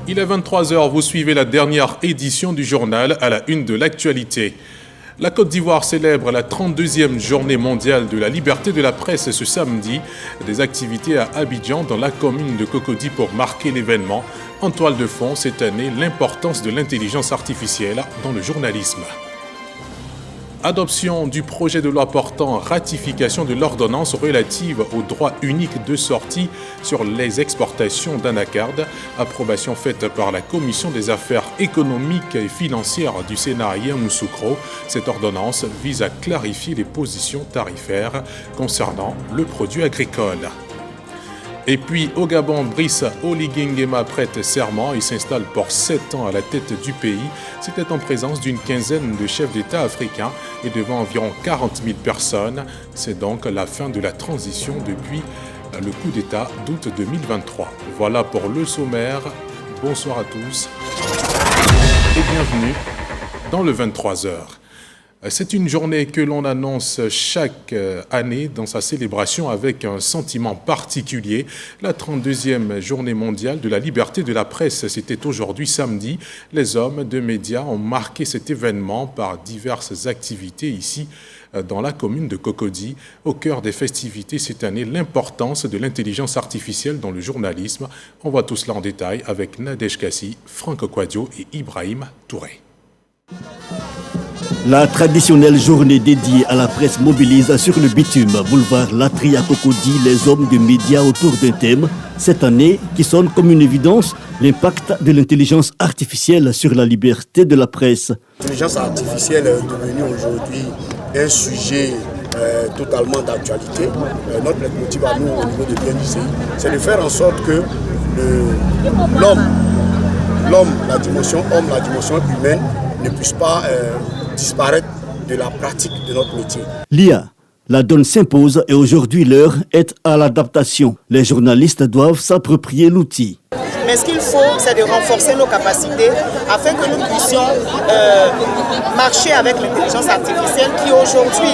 Il est 23h, vous suivez la dernière édition du journal à la une de l'actualité. La Côte d'Ivoire célèbre la 32e journée mondiale de la liberté de la presse ce samedi. Des activités à Abidjan dans la commune de Cocody pour marquer l'événement. En toile de fond cette année, l'importance de l'intelligence artificielle dans le journalisme. Adoption du projet de loi portant ratification de l'ordonnance relative au droit unique de sortie sur les exportations d'anacarde. Approbation faite par la Commission des affaires économiques et financières du Sénat Yamoussoukro. Cette ordonnance vise à clarifier les positions tarifaires concernant le produit agricole. Et puis au Gabon, Brice Oligui Nguema prête serment et s'installe pour 7 ans à la tête du pays. C'était en présence d'une quinzaine de chefs d'État africains et devant environ 40 000 personnes. C'est donc la fin de la transition depuis le coup d'État d'août 2023. Voilà pour le sommaire. Bonsoir à tous et bienvenue dans le 23h. C'est une journée que l'on annonce chaque année dans sa célébration avec un sentiment particulier. La 32e journée mondiale de la liberté de la presse, c'était aujourd'hui samedi. Les hommes de médias ont marqué cet événement par diverses activités ici dans la commune de Cocody. Au cœur des festivités cette année, l'importance de l'intelligence artificielle dans le journalisme. On voit tout cela en détail avec Nadège Kassi, Franck Kouadio et Ibrahim Touré. La traditionnelle journée dédiée à la presse mobilise sur le bitume boulevard Latri à Cocody les hommes de médias autour d'un thème. Cette année, qui sonne comme une évidence, l'impact de l'intelligence artificielle sur la liberté de la presse. L'intelligence artificielle est devenue aujourd'hui un sujet totalement d'actualité. Notre leitmotiv à nous au niveau de BNJCI, c'est de faire en sorte que l'homme, la dimension homme, la dimension humaine ne puisse pas disparaître de la pratique de notre métier. L'IA, la donne s'impose et aujourd'hui l'heure est à l'adaptation. Les journalistes doivent s'approprier l'outil. Mais ce qu'il faut, c'est de renforcer nos capacités afin que nous puissions marcher avec l'intelligence artificielle qui aujourd'hui,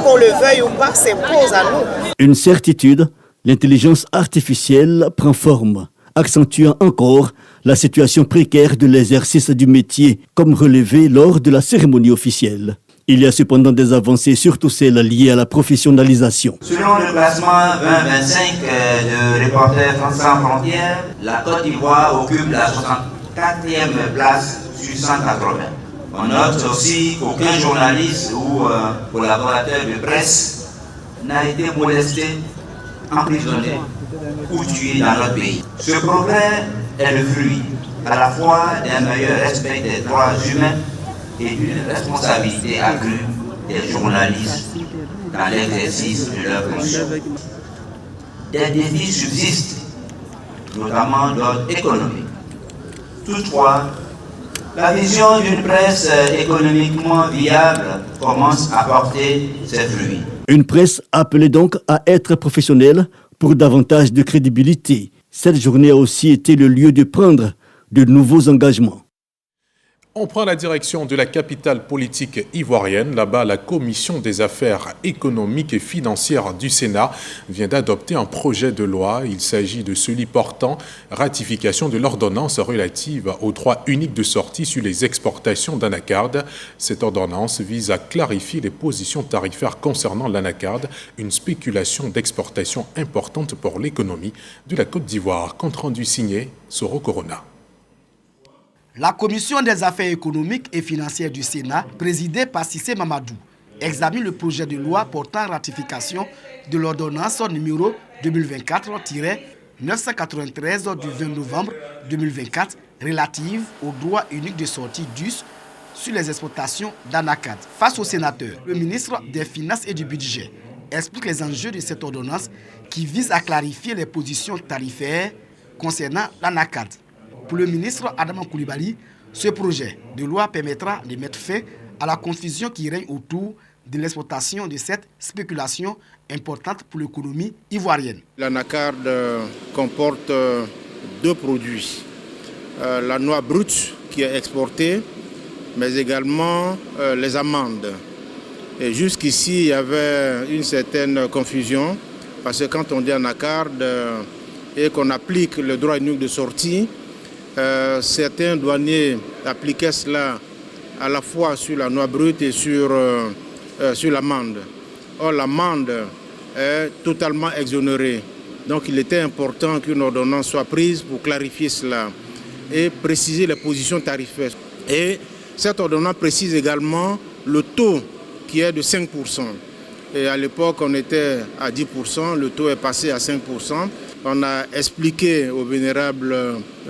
qu'on le veuille ou pas, s'impose à nous. Une certitude, l'intelligence artificielle prend forme, accentuant encore la situation précaire de l'exercice du métier, comme relevé lors de la cérémonie officielle. Il y a cependant des avancées, surtout celles liées à la professionnalisation. Selon le classement 2025 de Reporters sans frontières, la Côte d'Ivoire occupe la 64e place sur 180. On note aussi qu'aucun journaliste ou collaborateur de presse n'a été molesté, emprisonné ou tué dans notre pays. Ce progrès est le fruit à la fois d'un meilleur respect des droits humains et d'une responsabilité accrue des journalistes dans l'exercice de leur fonction. Des défis subsistent, notamment d'ordre économique. Toutefois, la vision d'une presse économiquement viable commence à porter ses fruits. Une presse appelée donc à être professionnelle pour davantage de crédibilité. Cette journée a aussi été le lieu de prendre de nouveaux engagements. On prend la direction de la capitale politique ivoirienne. Là-bas, la Commission des affaires économiques et financières du Sénat vient d'adopter un projet de loi. Il s'agit de celui portant ratification de l'ordonnance relative au droit unique de sortie sur les exportations d'anacarde. Cette ordonnance vise à clarifier les positions tarifaires concernant l'anacarde, une spéculation d'exportation importante pour l'économie de la Côte d'Ivoire. Compte rendu signé Soro Corona. La Commission des affaires économiques et financières du Sénat, présidée par Cissé Mamadou, examine le projet de loi portant ratification de l'ordonnance numéro 2024-993 du 20 novembre 2024 relative au droit unique de sortie DUS sur les exportations d'anacarde. Face aux sénateurs, le ministre des Finances et du Budget explique les enjeux de cette ordonnance qui vise à clarifier les positions tarifaires concernant l'anacarde. Pour le ministre Adama Coulibaly, ce projet de loi permettra de mettre fin à la confusion qui règne autour de l'exploitation de cette spéculation importante pour l'économie ivoirienne. L'anacarde comporte deux produits. La noix brute qui est exportée, mais également les amandes. Et jusqu'ici, il y avait une certaine confusion, parce que quand on dit anacarde et qu'on applique le droit unique de sortie, Certains douaniers appliquaient cela à la fois sur la noix brute et sur l'amande. Or, l'amande est totalement exonérée. Donc, il était important qu'une ordonnance soit prise pour clarifier cela et préciser les positions tarifaires. Et cette ordonnance précise également le taux qui est de 5%. Et à l'époque, on était à 10%, le taux est passé à 5%. On a expliqué aux vénérables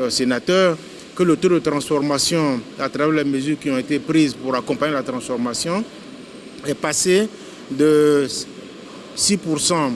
sénateurs que le taux de transformation, à travers les mesures qui ont été prises pour accompagner la transformation, est passé de 6%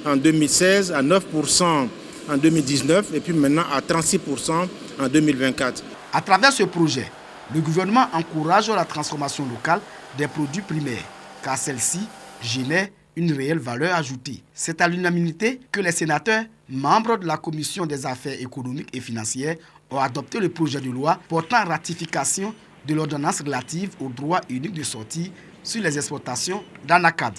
en 2016 à 9% en 2019 et puis maintenant à 36% en 2024. À travers ce projet, le gouvernement encourage la transformation locale des produits primaires, car celle-ci génère une réelle valeur ajoutée. C'est à l'unanimité que les sénateurs, membres de la Commission des affaires économiques et financières, ont adopté le projet de loi portant ratification de l'ordonnance relative au droit unique de sortie sur les exportations d'Anacad.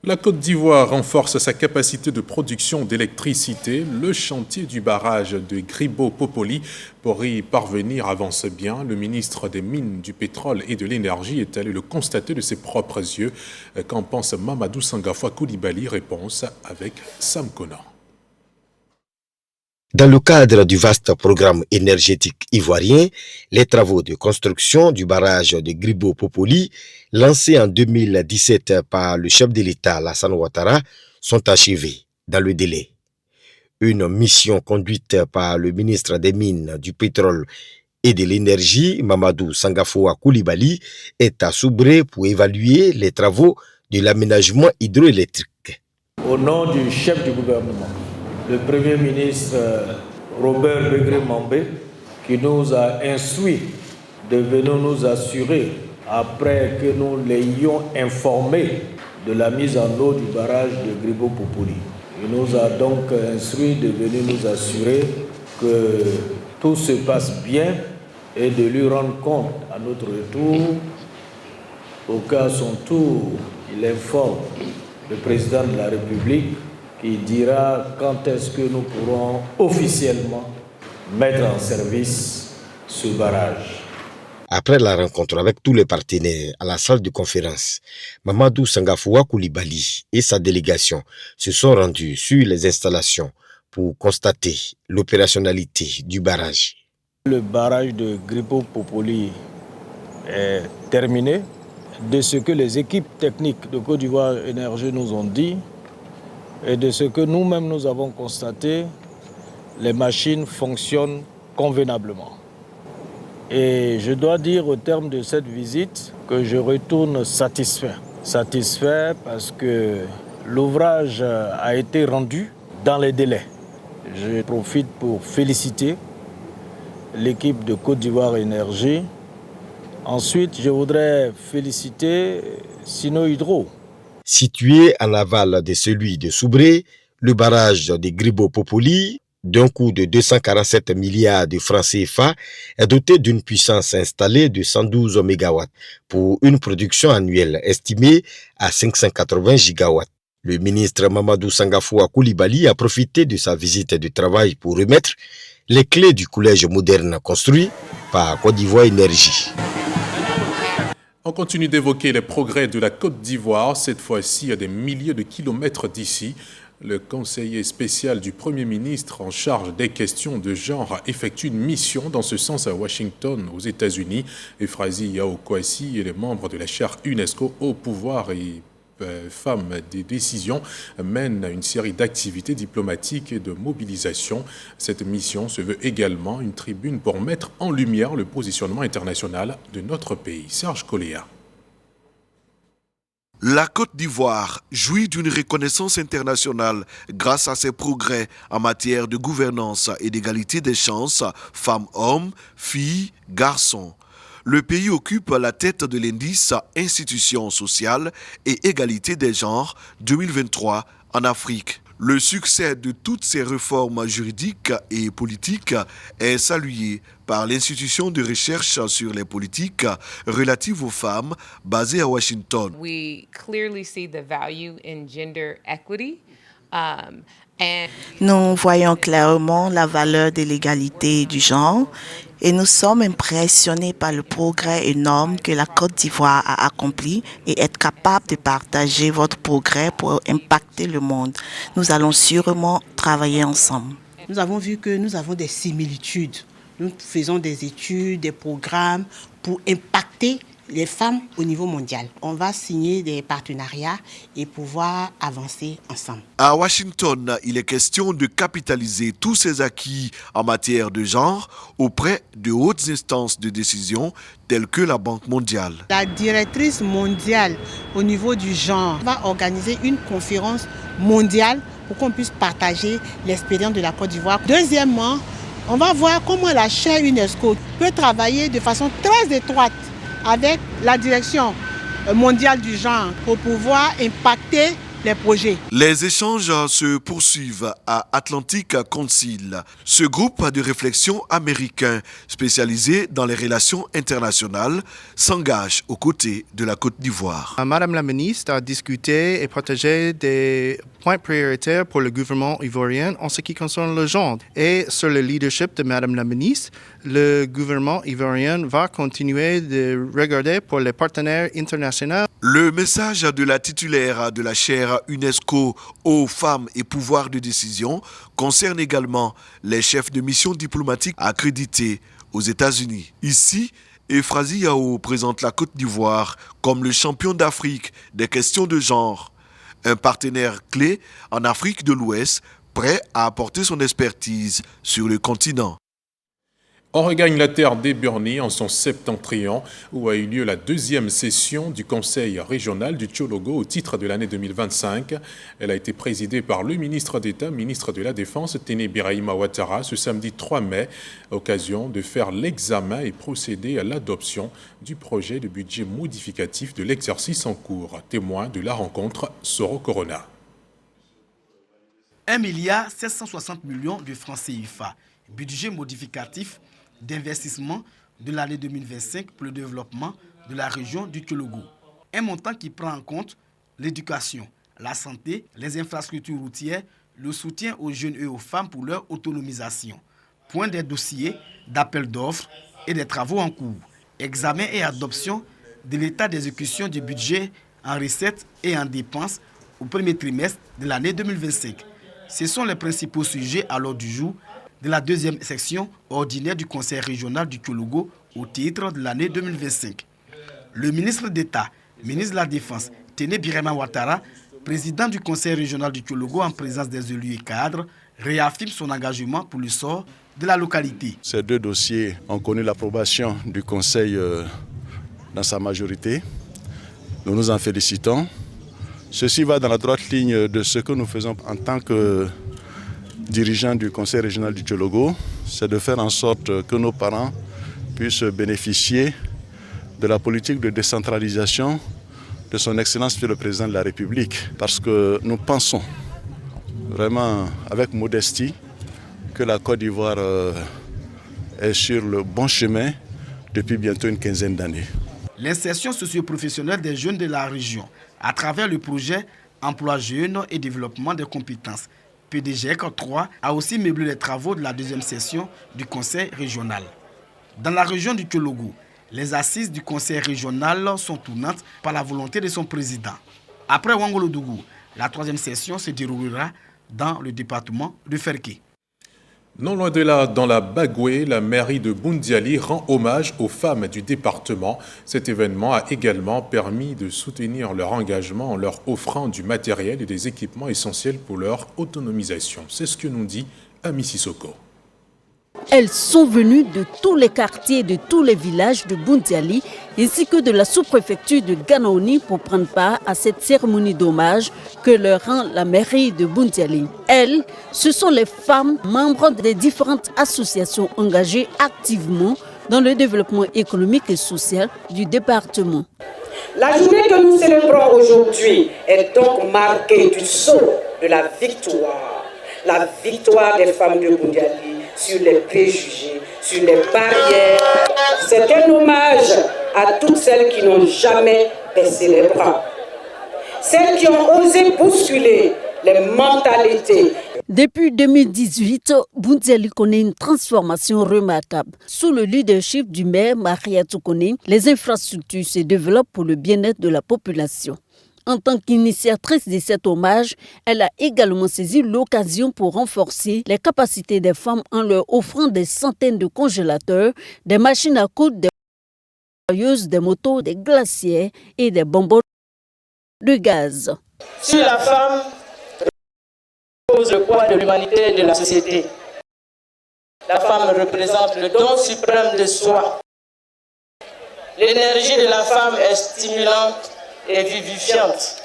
La Côte d'Ivoire renforce sa capacité de production d'électricité. Le chantier du barrage de Gribo-Popoli pour y parvenir avance bien. Le ministre des Mines, du Pétrole et de l'Énergie est allé le constater de ses propres yeux. Qu'en pense Mamadou Sangafoua Koulibaly? Réponse avec Sam Conan. Dans le cadre du vaste programme énergétique ivoirien, les travaux de construction du barrage de Gribo-Popoli, lancés en 2017 par le chef de l'État Alassane Ouattara, sont achevés dans le délai. Une mission conduite par le ministre des Mines, du Pétrole et de l'Énergie, Mamadou Sangafoua Koulibaly, est à Soubré pour évaluer les travaux de l'aménagement hydroélectrique. Au nom du chef du gouvernement, le Premier ministre Robert Begré-Mambé, qui nous a instruit de venir nous assurer, après que nous l'ayons informé de la mise en eau du barrage de Gribo-Popoli. Il nous a donc instruit de venir nous assurer que tout se passe bien et de lui rendre compte à notre retour. Au cas son tour, il informe le président de la République qui dira quand est-ce que nous pourrons officiellement mettre en service ce barrage. Après la rencontre avec tous les partenaires à la salle de conférence, Mamadou Sangafoua Koulibaly et sa délégation se sont rendus sur les installations pour constater l'opérationnalité du barrage. Le barrage de Gribo-Popoli est terminé. De ce que les équipes techniques de Côte d'Ivoire Énergie nous ont dit, et de ce que nous-mêmes nous avons constaté, les machines fonctionnent convenablement. Et je dois dire au terme de cette visite que je retourne satisfait. Satisfait parce que l'ouvrage a été rendu dans les délais. Je profite pour féliciter l'équipe de Côte d'Ivoire Énergie. Ensuite, je voudrais féliciter Sino Hydro. Situé en aval de celui de Soubré, le barrage de Gribo-Popoli, d'un coût de 247 milliards de francs CFA, est doté d'une puissance installée de 112 MW pour une production annuelle estimée à 580 gigawatts. Le ministre Mamadou Sangafoua Koulibaly a profité de sa visite de travail pour remettre les clés du collège moderne construit par Côte d'Ivoire Énergie. On continue d'évoquer les progrès de la Côte d'Ivoire, cette fois-ci à des milliers de kilomètres d'ici. Le conseiller spécial du Premier ministre en charge des questions de genre effectue une mission dans ce sens à Washington, aux États-Unis. Efrazi Yaokwasi et les membres de la chaire UNESCO au pouvoir et femmes des décisions mènent une série d'activités diplomatiques et de mobilisation. Cette mission se veut également une tribune pour mettre en lumière le positionnement international de notre pays. Serge Coléa. La Côte d'Ivoire jouit d'une reconnaissance internationale grâce à ses progrès en matière de gouvernance et d'égalité des chances, femmes-hommes, filles, garçons. Le pays occupe la tête de l'indice Institutions sociales et égalité des genres 2023 en Afrique. Le succès de toutes ces réformes juridiques et politiques est salué par l'institution de recherche sur les politiques relatives aux femmes basée à Washington. We clearly see the value in gender equity Nous voyons clairement la valeur de l'égalité du genre et nous sommes impressionnés par le progrès énorme que la Côte d'Ivoire a accompli et être capable de partager votre progrès pour impacter le monde. Nous allons sûrement travailler ensemble. Nous avons vu que nous avons des similitudes. Nous faisons des études, des programmes pour impacter les femmes au niveau mondial. On va signer des partenariats et pouvoir avancer ensemble. À Washington, il est question de capitaliser tous ces acquis en matière de genre auprès de hautes instances de décision telles que la Banque mondiale. La directrice mondiale au niveau du genre va organiser une conférence mondiale pour qu'on puisse partager l'expérience de la Côte d'Ivoire. Deuxièmement, on va voir comment la chaire UNESCO peut travailler de façon très étroite avec la direction mondiale du genre pour pouvoir impacter les projets. Les échanges se poursuivent à Atlantic Council, ce groupe de réflexion américain spécialisé dans les relations internationales s'engage aux côtés de la Côte d'Ivoire. Madame la ministre a discuté et partagé des points prioritaires pour le gouvernement ivoirien en ce qui concerne le genre. Et sur le leadership de Madame la ministre, le gouvernement ivoirien va continuer de regarder pour les partenaires internationaux. Le message de la titulaire de la chaire UNESCO aux femmes et pouvoirs de décision concerne également les chefs de mission diplomatique accrédités aux États-Unis. Ici, Euphrasie Yao présente la Côte d'Ivoire comme le champion d'Afrique des questions de genre, un partenaire clé en Afrique de l'Ouest, prêt à apporter son expertise sur le continent. On regagne la terre d'Eburny en son septentrion où a eu lieu la deuxième session du Conseil régional du Tchologo au titre de l'année 2025. Elle a été présidée par le ministre d'État, ministre de la Défense, Téné Birahima Ouattara, ce samedi 3 mai, occasion de faire l'examen et procéder à l'adoption du projet de budget modificatif de l'exercice en cours. Témoin de la rencontre, Soro Corona. 1,760 milliard de francs CFA, budget modificatif d'investissement de l'année 2025 pour le développement de la région du Tchologo. Un montant qui prend en compte l'éducation, la santé, les infrastructures routières, le soutien aux jeunes et aux femmes pour leur autonomisation. Point des dossiers, d'appel d'offres et des travaux en cours. Examen et adoption de l'état d'exécution du budget en recettes et en dépenses au premier trimestre de l'année 2025. Ce sont les principaux sujets à l'ordre du jour de la deuxième section ordinaire du Conseil régional du Tchologo au titre de l'année 2025. Le ministre d'État, ministre de la Défense, Téné Birahima Ouattara, président du Conseil régional du Tchologo en présence des élus et cadres, réaffirme son engagement pour le sort de la localité. Ces deux dossiers ont connu l'approbation du Conseil dans sa majorité. Nous nous en félicitons. Ceci va dans la droite ligne de ce que nous faisons en tant que dirigeants du Conseil régional du Tchologo, c'est de faire en sorte que nos parents puissent bénéficier de la politique de décentralisation de son Excellence le Président de la République. Parce que nous pensons vraiment avec modestie que la Côte d'Ivoire est sur le bon chemin depuis bientôt une quinzaine d'années. L'insertion socio-professionnelle des jeunes de la région à travers le projet Emploi Jeunes et Développement des compétences PDGEC 3 a aussi meublé les travaux de la deuxième session du Conseil régional. Dans la région du Tchologo, les assises du Conseil régional sont tournantes par la volonté de son président. Après Ouangolodougou, la troisième session se déroulera dans le département de Ferké. Non loin de là, dans la Bagoué, la mairie de Boundiali rend hommage aux femmes du département. Cet événement a également permis de soutenir leur engagement en leur offrant du matériel et des équipements essentiels pour leur autonomisation. C'est ce que nous dit Ami Sissoko. Elles sont venues de tous les quartiers et de tous les villages de Boundiali ainsi que de la sous-préfecture de Ganaoni pour prendre part à cette cérémonie d'hommage que leur rend la mairie de Boundiali. Elles, ce sont les femmes membres des différentes associations engagées activement dans le développement économique et social du département. La journée que nous célébrons aujourd'hui est donc marquée du sceau de la victoire des femmes de Boundiali sur les préjugés, sur les barrières. C'est un hommage à toutes celles qui n'ont jamais baissé les bras. Celles qui ont osé bousculer les mentalités. Depuis 2018, Boundiali connaît une transformation remarquable. Sous le leadership du maire Maria Toukone, les infrastructures se développent pour le bien-être de la population. En tant qu'initiatrice de cet hommage, elle a également saisi l'occasion pour renforcer les capacités des femmes en leur offrant des centaines de congélateurs, des machines à coudre, des broyeuses, des motos, des glacières et des bonbons de gaz. Si la femme repose le poids de l'humanité et de la société, la femme représente le don suprême de soi. L'énergie de la femme est stimulante et vivifiante.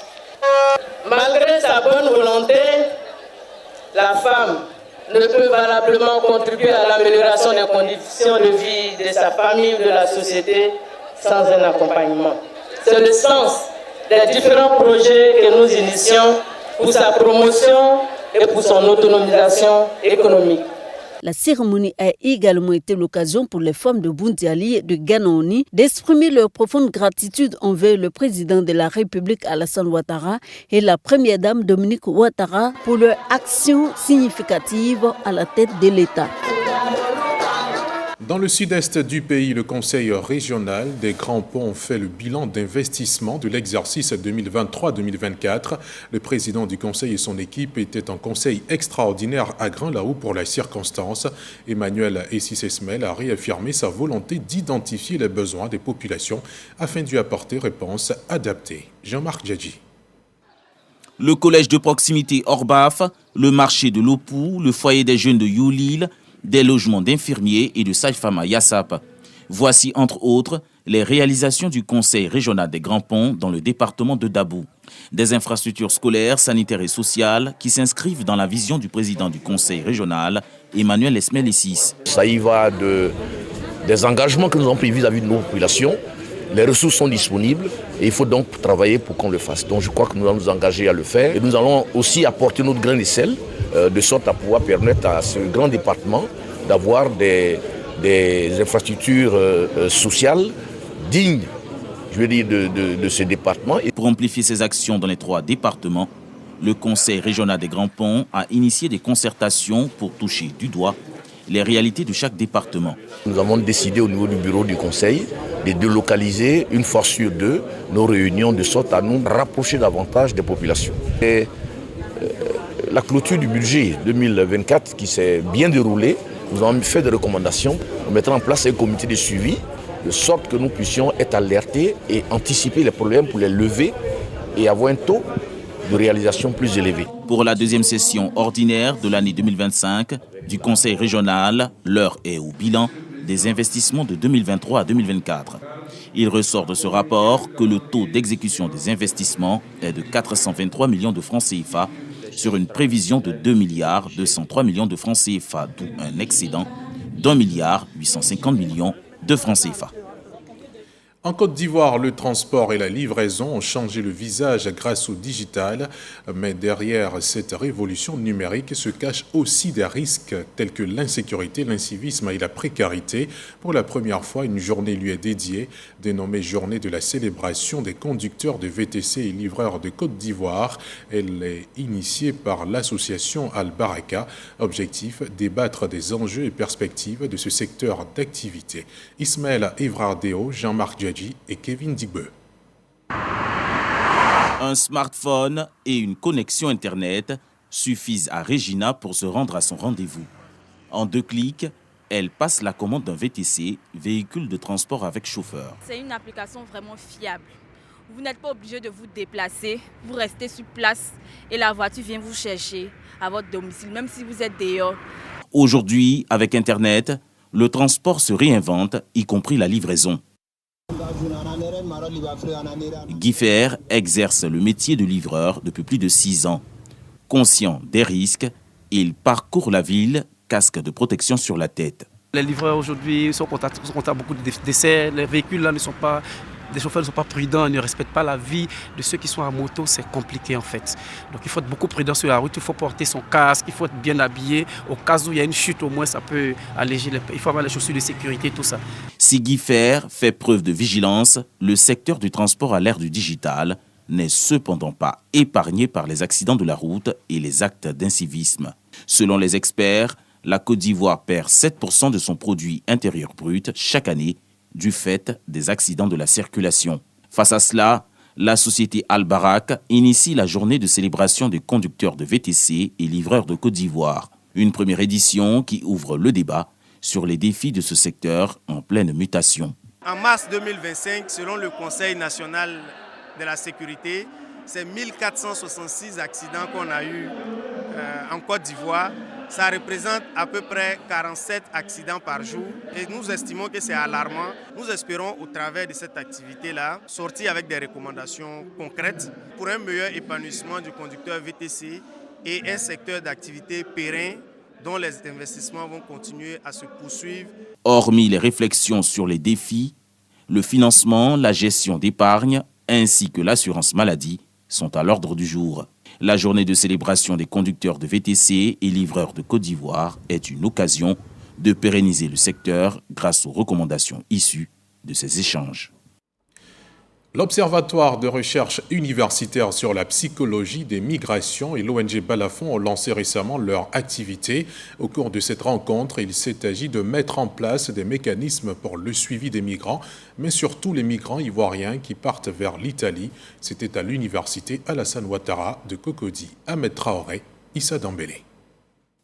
Malgré sa bonne volonté, la femme ne peut valablement contribuer à l'amélioration des conditions de vie de sa famille ou de la société sans un accompagnement. C'est le sens des différents projets que nous initions pour sa promotion et pour son autonomisation économique. La cérémonie a également été l'occasion pour les femmes de Boundiali et de Ganaoni d'exprimer leur profonde gratitude envers le président de la République Alassane Ouattara et la première dame Dominique Ouattara pour leur action significative à la tête de l'État. Dans le sud-est du pays, le Conseil régional des Grands Ponts fait le bilan d'investissement de l'exercice 2023-2024. Le président du Conseil et son équipe étaient en conseil extraordinaire à Grand-Lahou pour la circonstance. Emmanuel Essis-Esmel a réaffirmé sa volonté d'identifier les besoins des populations afin d'y apporter réponse adaptée. Jean-Marc Djadji. Le collège de proximité Orbaf, le marché de Lopou, le foyer des jeunes de Youlil, des logements d'infirmiers et de sages-femmes à Yassap. Voici, entre autres, les réalisations du Conseil régional des Grands Ponts dans le département de Dabou. Des infrastructures scolaires, sanitaires et sociales qui s'inscrivent dans la vision du président du Conseil régional, Emmanuel Esmel-Essis. Ça y va des engagements que nous avons pris vis-à-vis de nos populations. Les ressources sont disponibles et il faut donc travailler pour qu'on le fasse. Donc je crois que nous allons nous engager à le faire. Et nous allons aussi apporter notre grain de sel de sorte à pouvoir permettre à ce grand département d'avoir des infrastructures sociales dignes, je veux dire, de ce département. Pour amplifier ces actions dans les 3 départements, le Conseil régional des Grands Ponts a initié des concertations pour toucher du doigt les réalités de chaque département. Nous avons décidé au niveau du bureau du Conseil de délocaliser une fois sur 2 nos réunions de sorte à nous rapprocher davantage des populations. Et la clôture du budget 2024 qui s'est bien déroulée, nous avons fait des recommandations pour mettre en place un comité de suivi de sorte que nous puissions être alertés et anticiper les problèmes pour les lever et avoir un taux de réalisation plus élevé. Pour la deuxième session ordinaire de l'année 2025 du Conseil régional, l'heure est au bilan des investissements de 2023 à 2024. Il ressort de ce rapport que le taux d'exécution des investissements est de 423 millions de francs CFA sur une prévision de 2,203 milliards de francs CFA, d'où un excédent d'1,850 milliard de francs CFA. En Côte d'Ivoire, le transport et la livraison ont changé le visage grâce au digital, mais derrière cette révolution numérique se cachent aussi des risques tels que l'insécurité, l'incivisme et la précarité. Pour la première fois, une journée lui est dédiée, dénommée Journée de la célébration des conducteurs de VTC et livreurs de Côte d'Ivoire. Elle est initiée par l'association Al-Baraka. Objectif, débattre des enjeux et perspectives de ce secteur d'activité. Ismaël Evrardéo, Jean-Marc Djadji et Kevin Digbe. Un smartphone et une connexion Internet suffisent à Regina pour se rendre à son rendez-vous. En 2 clics, elle passe la commande d'un VTC, véhicule de transport avec chauffeur. C'est une application vraiment fiable. Vous n'êtes pas obligé de vous déplacer, vous restez sur place et la voiture vient vous chercher à votre domicile, même si vous êtes dehors. Aujourd'hui, avec Internet, le transport se réinvente, y compris la livraison. Guy Fer exerce le métier de livreur depuis plus de 6 ans. Conscient des risques, il parcourt la ville, casque de protection sur la tête. Les livreurs aujourd'hui sont confrontés à beaucoup de décès. Les véhicules là les chauffeurs ne sont pas prudents, ils ne respectent pas la vie de ceux qui sont à moto, c'est compliqué en fait. Donc il faut être beaucoup prudent sur la route, il faut porter son casque, il faut être bien habillé. Au cas où il y a une chute, au moins ça peut alléger, il faut avoir les chaussures de sécurité, tout ça. Si Guy Fer fait preuve de vigilance, le secteur du transport à l'ère du digital n'est cependant pas épargnée par les accidents de la route et les actes d'incivisme. Selon les experts, la Côte d'Ivoire perd 7% de son produit intérieur brut chaque année du fait des accidents de la circulation. Face à cela, la société Al-Barak initie la journée de célébration des conducteurs de VTC et livreurs de Côte d'Ivoire. Une première édition qui ouvre le débat sur les défis de ce secteur en pleine mutation. En mars 2025, selon le Conseil national de la sécurité, c'est 1466 accidents qu'on a eus en Côte d'Ivoire. Ça représente à peu près 47 accidents par jour et nous estimons que c'est alarmant. Nous espérons au travers de cette activité-là sortir avec des recommandations concrètes pour un meilleur épanouissement du conducteur VTC et un secteur d'activité périn dont les investissements vont continuer à se poursuivre. Hormis les réflexions sur les défis, le financement, la gestion d'épargne ainsi que l'assurance maladie sont à l'ordre du jour. La journée de célébration des conducteurs de VTC et livreurs de Côte d'Ivoire est une occasion de pérenniser le secteur grâce aux recommandations issues de ces échanges. L'Observatoire de recherche universitaire sur la psychologie des migrations et l'ONG Balafon ont lancé récemment leur activité. Au cours de cette rencontre, il s'est agi de mettre en place des mécanismes pour le suivi des migrants, mais surtout les migrants ivoiriens qui partent vers l'Italie. C'était à l'université Alassane Ouattara de Cocody. Ahmed Traoré, Issa Dambélé.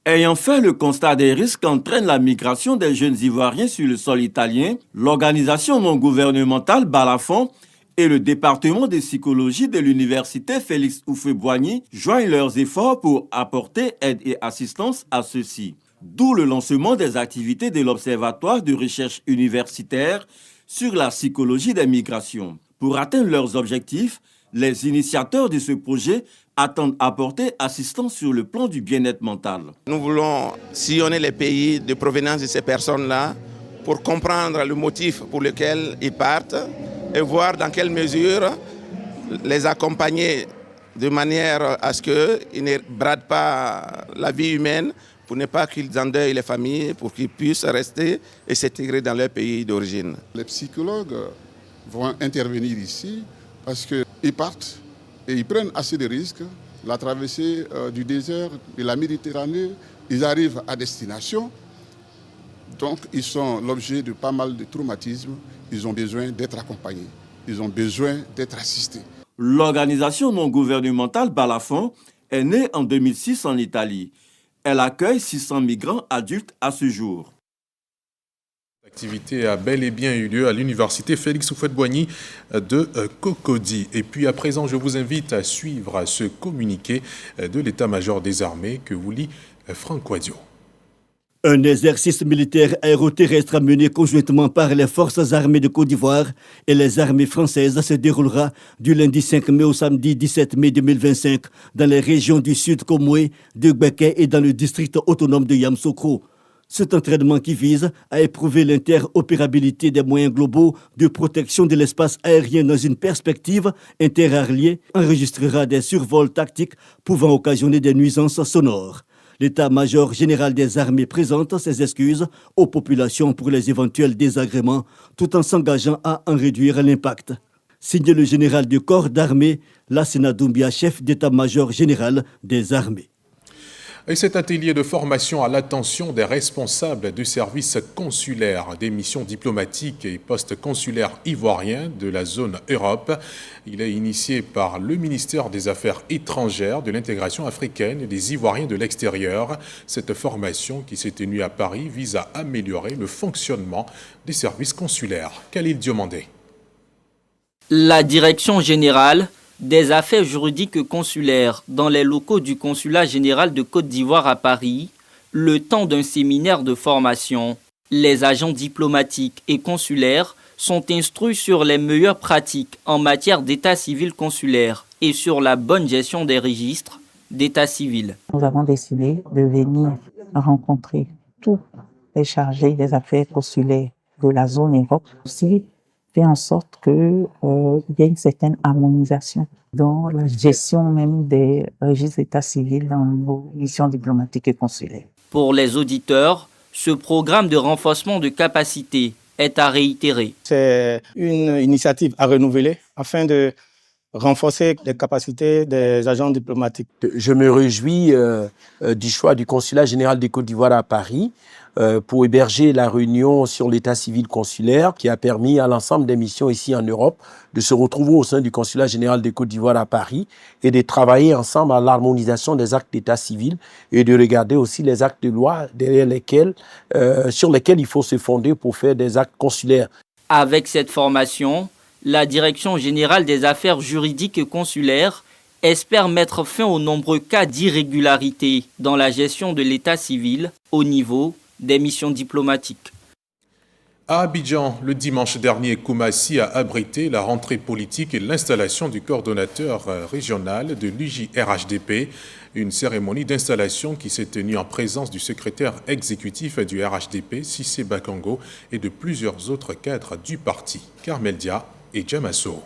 Ayant fait le constat des risques qu'entraîne la migration des jeunes Ivoiriens sur le sol italien, l'organisation non gouvernementale Balafon et le département de psychologie de l'université Félix Houphouët-Boigny joignent leurs efforts pour apporter aide et assistance à ceux-ci. D'où le lancement des activités de l'Observatoire de recherche universitaire sur la psychologie des migrations. Pour atteindre leurs objectifs, les initiateurs de ce projet attendent apporter assistance sur le plan du bien-être mental. Nous voulons sillonner les pays de provenance de ces personnes-là pour comprendre le motif pour lequel ils partent et voir dans quelle mesure les accompagner de manière à ce qu'ils ne bradent pas la vie humaine pour ne pas qu'ils endeuillent les familles, pour qu'ils puissent rester et s'intégrer dans leur pays d'origine. Les psychologues vont intervenir ici parce qu'ils partent et ils prennent assez de risques. La traversée du désert, de la Méditerranée, ils arrivent à destination. Donc ils sont l'objet de pas mal de traumatismes. Ils ont besoin d'être accompagnés, ils ont besoin d'être assistés. L'organisation non gouvernementale Balafon est née en 2006 en Italie. Elle accueille 600 migrants adultes à ce jour. L'activité a bel et bien eu lieu à l'université Félix Houphouët-Boigny de Cocody. Et puis à présent, je vous invite à suivre ce communiqué de l'état-major des armées que vous lit Franck Quadio. Un exercice militaire aéroterrestre mené conjointement par les forces armées de Côte d'Ivoire et les armées françaises se déroulera du lundi 5 mai au samedi 17 mai 2025 dans les régions du Sud Komoué, de Gbeke et dans le district autonome de Yamoussoukro. Cet entraînement qui vise à éprouver l'interopérabilité des moyens globaux de protection de l'espace aérien dans une perspective interarliée enregistrera des survols tactiques pouvant occasionner des nuisances sonores. L'état-major général des armées présente ses excuses aux populations pour les éventuels désagréments, tout en s'engageant à en réduire l'impact. Signé le général du corps d'armée, Lassina Doumbia, chef d'état-major général des armées. Et cet atelier de formation à l'attention des responsables du service consulaire des missions diplomatiques et post-consulaires ivoiriens de la zone Europe, il est initié par le ministère des Affaires étrangères, de l'intégration africaine et des Ivoiriens de l'extérieur. Cette formation qui s'est tenue à Paris vise à améliorer le fonctionnement des services consulaires. Khalil Diomandé. La direction générale des affaires juridiques consulaires dans les locaux du consulat général de Côte d'Ivoire à Paris, le temps d'un séminaire de formation. Les agents diplomatiques et consulaires sont instruits sur les meilleures pratiques en matière d'état civil consulaire et sur la bonne gestion des registres d'état civil. Nous avons décidé de venir rencontrer tous les chargés des affaires consulaires de la zone Europe, aussi fait en sorte qu'il y ait une certaine harmonisation dans la gestion même des registres d'état civil dans nos missions diplomatiques et consulaires. Pour les auditeurs, ce programme de renforcement de capacité est à réitérer. C'est une initiative à renouveler afin de renforcer les capacités des agents diplomatiques. Je me réjouis du choix du Consulat général de Côte d'Ivoire à Paris pour héberger la réunion sur l'état civil consulaire qui a permis à l'ensemble des missions ici en Europe de se retrouver au sein du Consulat général de Côte d'Ivoire à Paris et de travailler ensemble à l'harmonisation des actes d'état civil et de regarder aussi les actes de loi sur lesquels il faut se fonder pour faire des actes consulaires. Avec cette formation, la Direction générale des affaires juridiques et consulaires espère mettre fin aux nombreux cas d'irrégularité dans la gestion de l'état civil au niveau des missions diplomatiques. À Abidjan, le dimanche dernier, Koumassi a abrité la rentrée politique et l'installation du coordonnateur régional de l'UJRHDP, une cérémonie d'installation qui s'est tenue en présence du secrétaire exécutif du RHDP, Cissé Bakango, et de plusieurs autres cadres du parti, Carmel Dia et Djamasso.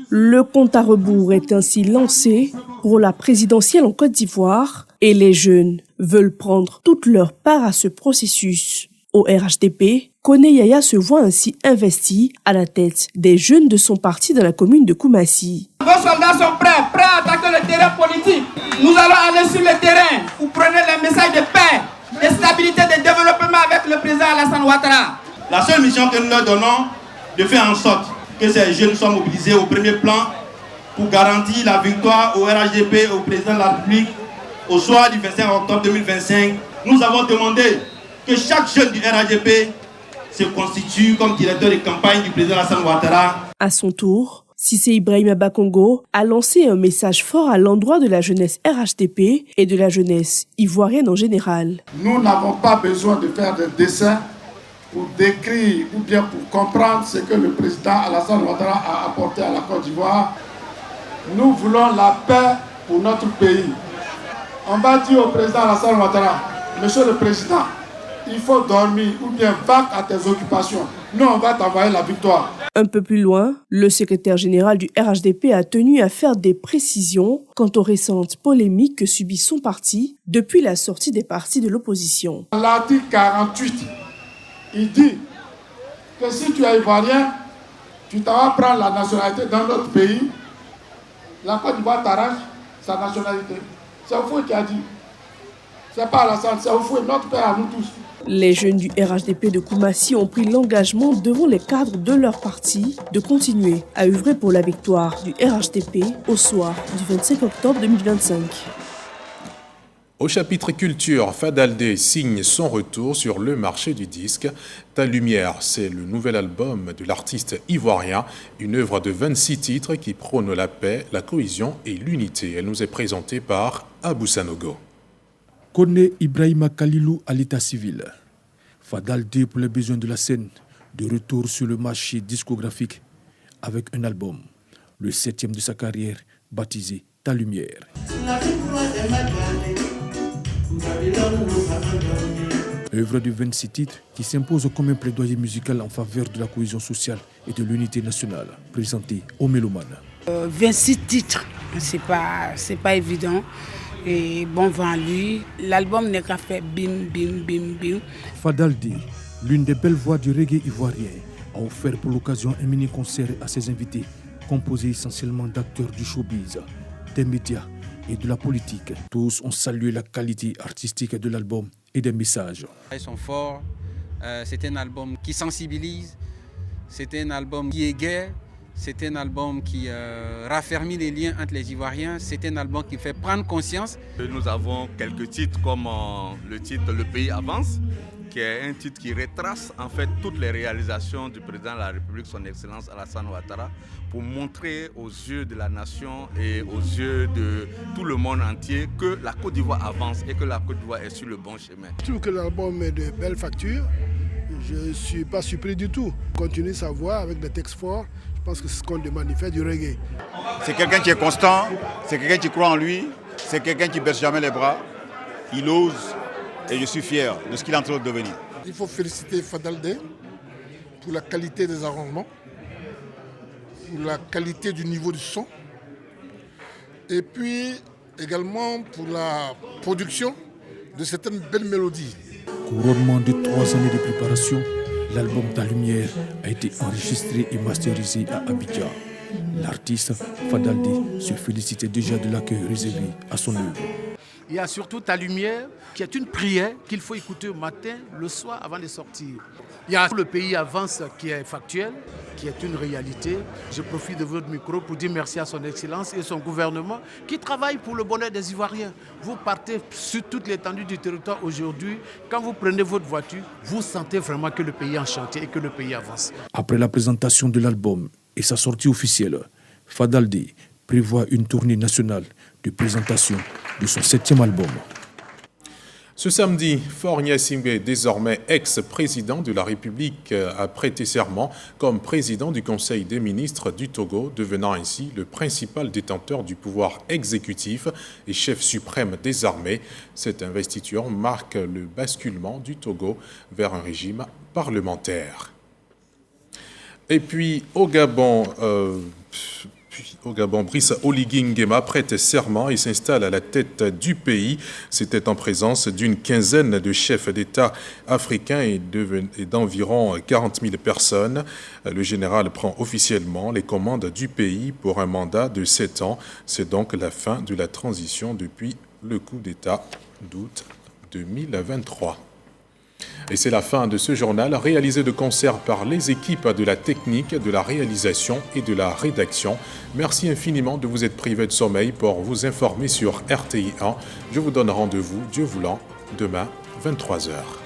Le compte à rebours est ainsi lancé pour la présidentielle en Côte d'Ivoire et les jeunes veulent prendre toute leur part à ce processus. Au RHDP, Kone Yaya se voit ainsi investi à la tête des jeunes de son parti dans la commune de Koumassi. Vos soldats sont prêts à attaquer le terrain politique. Nous allons aller sur le terrain où prenez les messages de paix, de stabilité, de développement avec le président Alassane Ouattara. La seule mission que nous leur donnons, de faire en sorte que ces jeunes soient mobilisés au premier plan pour garantir la victoire au RHDP et au président de la République au soir du 25 octobre 2025. Nous avons demandé que chaque jeune du RHDP se constitue comme directeur de campagne du président Alassane Ouattara. À son tour, Cissé Ibrahima Bakongo a lancé un message fort à l'endroit de la jeunesse RHDP et de la jeunesse ivoirienne en général. Nous n'avons pas besoin de faire des dessins pour décrire ou bien pour comprendre ce que le président Alassane Ouattara a apporté à la Côte d'Ivoire. Nous voulons la paix pour notre pays. On va dire au président Alassane Ouattara, monsieur le président, il faut dormir ou bien va à tes occupations. Nous, on va t'envoyer la victoire. Un peu plus loin, le secrétaire général du RHDP a tenu à faire des précisions quant aux récentes polémiques que subit son parti depuis la sortie des partis de l'opposition. L'article 48, il dit que si tu es ivoirien, tu t'en vas prendre la nationalité dans notre pays, la Côte d'Ivoire t'arrache sa nationalité. C'est Oufoué qui a dit. C'est pas Alassane, c'est Oufoué, notre père à nous tous. Les jeunes du RHDP de Koumassi ont pris l'engagement devant les cadres de leur parti de continuer à œuvrer pour la victoire du RHDP au soir du 25 octobre 2025. Au chapitre culture, Fadaldé signe son retour sur le marché du disque. Ta lumière, c'est le nouvel album de l'artiste ivoirien, une œuvre de 26 titres qui prône la paix, la cohésion et l'unité. Elle nous est présentée par Abou Sanogo. Kone Ibrahima Kalilou à l'état civil. Fadaldé pour les besoins de la scène, de retour sur le marché discographique avec un album, le 7e de sa carrière, baptisé Ta lumière. Œuvre de 26 titres qui s'impose comme un plaidoyer musical en faveur de la cohésion sociale et de l'unité nationale, présenté aux mélomanes. 26 titres, c'est pas évident. Et bon vent à lui. L'album n'est qu'à faire bim, bim, bim, bim. Fadaldé, l'une des belles voix du reggae ivoirien, a offert pour l'occasion un mini-concert à ses invités, composé essentiellement d'acteurs du showbiz, des médias et de la politique. Tous ont salué la qualité artistique de l'album et des messages. Ils sont forts, c'est un album qui sensibilise, c'est un album qui est gai, c'est un album qui raffermit les liens entre les Ivoiriens, c'est un album qui fait prendre conscience. Nous avons quelques titres comme le titre Le pays avance, qui est un titre qui retrace en fait toutes les réalisations du président de la République, son Excellence Alassane Ouattara, pour montrer aux yeux de la nation et aux yeux de tout le monde entier que la Côte d'Ivoire avance et que la Côte d'Ivoire est sur le bon chemin. Je trouve que l'album est de belle facture. Je ne suis pas surpris du tout. Continue sa voix avec des textes forts. Je pense que c'est ce qu'on demande, il fait du reggae. C'est quelqu'un qui est constant, c'est quelqu'un qui croit en lui, c'est quelqu'un qui ne baisse jamais les bras. Il ose et je suis fier de ce qu'il est en train de devenir. Il faut féliciter Fadaldé pour la qualité des arrangements, pour la qualité du niveau du son, et puis également pour la production de certaines belles mélodies. Couronnement de 3 années de préparation, L'album Ta Lumière a été enregistré et masterisé à Abidjan. L'artiste Fadaldi se félicitait déjà de l'accueil réservé à son œuvre. Il y a surtout Ta Lumière, qui est une prière qu'il faut écouter au matin, le soir, avant de sortir. Il y a Le Pays Avance, qui est factuel, qui est une réalité. Je profite de votre micro pour dire merci à son Excellence et son gouvernement qui travaille pour le bonheur des Ivoiriens. Vous partez sur toute l'étendue du territoire aujourd'hui. Quand vous prenez votre voiture, vous sentez vraiment que le pays est en chantier et que le pays avance. Après la présentation de l'album et sa sortie officielle, Fadaldi prévoit une tournée nationale de présentation de son 7e album. Ce samedi, Faure Gnassingbé, désormais ex-président de la République, a prêté serment comme président du Conseil des ministres du Togo, devenant ainsi le principal détenteur du pouvoir exécutif et chef suprême des armées. Cette investiture marque le basculement du Togo vers un régime parlementaire. Et puis, au Gabon, Brice Oligui Nguema prête serment et s'installe à la tête du pays. C'était en présence d'une quinzaine de chefs d'État africains et d'environ 40 000 personnes. Le général prend officiellement les commandes du pays pour un mandat de 7 ans. C'est donc la fin de la transition depuis le coup d'État d'août 2023. Et c'est la fin de ce journal réalisé de concert par les équipes de la technique, de la réalisation et de la rédaction. Merci infiniment de vous être privé de sommeil pour vous informer sur RTI 1. Je vous donne rendez-vous, Dieu voulant, demain, 23h.